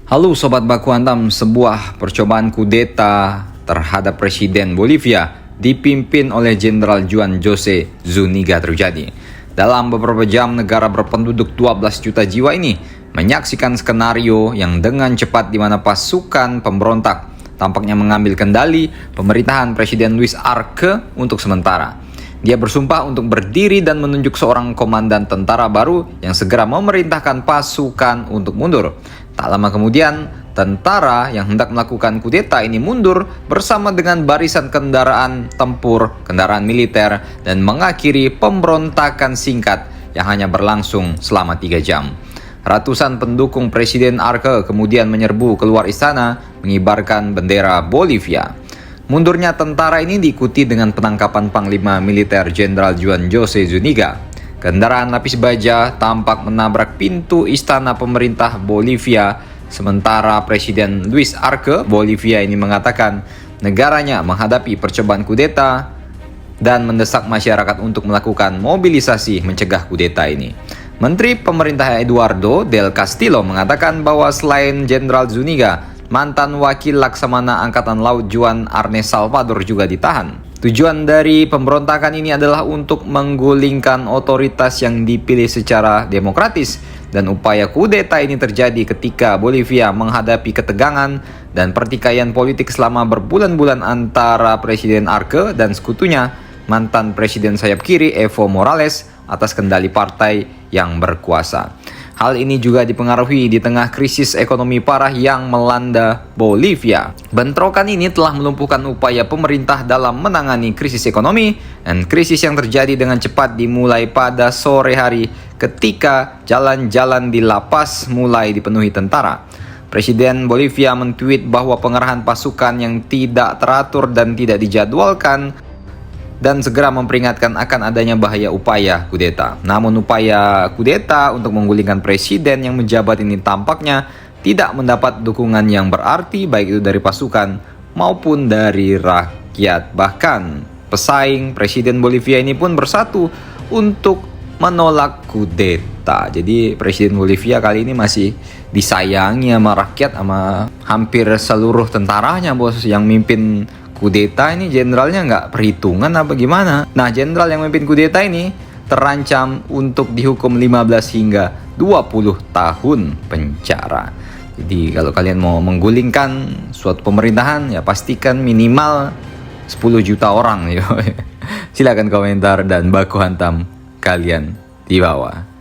Halo Sobat Baku Hantam, sebuah percobaan kudeta terhadap Presiden Bolivia dipimpin oleh Jenderal Juan José Zúñiga terjadi. Dalam beberapa jam, negara berpenduduk 12 juta jiwa ini menyaksikan skenario yang dengan cepat di mana pasukan pemberontak tampaknya mengambil kendali pemerintahan Presiden Luis Arce untuk sementara. Dia bersumpah untuk berdiri dan menunjuk seorang komandan tentara baru yang segera memerintahkan pasukan untuk mundur. Tak lama kemudian, tentara yang hendak melakukan kudeta ini mundur bersama dengan barisan kendaraan tempur, kendaraan militer, dan mengakhiri pemberontakan singkat yang hanya berlangsung selama 3 jam. Ratusan pendukung Presiden Arce kemudian menyerbu keluar istana mengibarkan bendera Bolivia. Mundurnya tentara ini diikuti dengan penangkapan Panglima Militer Jenderal Juan José Zúñiga. Kendaraan lapis baja tampak menabrak pintu istana pemerintah Bolivia, sementara Presiden Luis Arce Bolivia ini mengatakan negaranya menghadapi percobaan kudeta dan mendesak masyarakat untuk melakukan mobilisasi mencegah kudeta ini. Menteri Pemerintah Eduardo del Castillo mengatakan bahwa selain Jenderal Zúñiga, mantan Wakil Laksamana Angkatan Laut Juan Arne Salvador juga ditahan. Tujuan dari pemberontakan ini adalah untuk menggulingkan otoritas yang dipilih secara demokratis, dan upaya kudeta ini terjadi ketika Bolivia menghadapi ketegangan dan pertikaian politik selama berbulan-bulan antara Presiden Arce dan sekutunya, mantan Presiden sayap kiri Evo Morales, atas kendali partai yang berkuasa. Hal ini juga dipengaruhi di tengah krisis ekonomi parah yang melanda Bolivia. Bentrokan ini telah melumpuhkan upaya pemerintah dalam menangani krisis ekonomi, dan krisis yang terjadi dengan cepat dimulai pada sore hari ketika jalan-jalan di lapas mulai dipenuhi tentara. Presiden Bolivia mentweet bahwa pengerahan pasukan yang tidak teratur dan tidak dijadwalkan dan segera memperingatkan akan adanya bahaya upaya kudeta. Namun upaya kudeta untuk menggulingkan presiden yang menjabat ini tampaknya tidak mendapat dukungan yang berarti baik itu dari pasukan maupun dari rakyat. Bahkan pesaing Presiden Bolivia ini pun bersatu untuk menolak kudeta. Jadi Presiden Bolivia kali ini masih disayangi sama rakyat, sama hampir seluruh tentaranya, bos. Yang mimpin kudeta ini jenderalnya nggak perhitungan apa gimana. Nah, jenderal yang memimpin kudeta ini terancam untuk dihukum 15 hingga 20 tahun penjara. Jadi kalau kalian mau menggulingkan suatu pemerintahan, ya pastikan minimal 10 juta orang. Silakan komentar dan baku hantam kalian di bawah.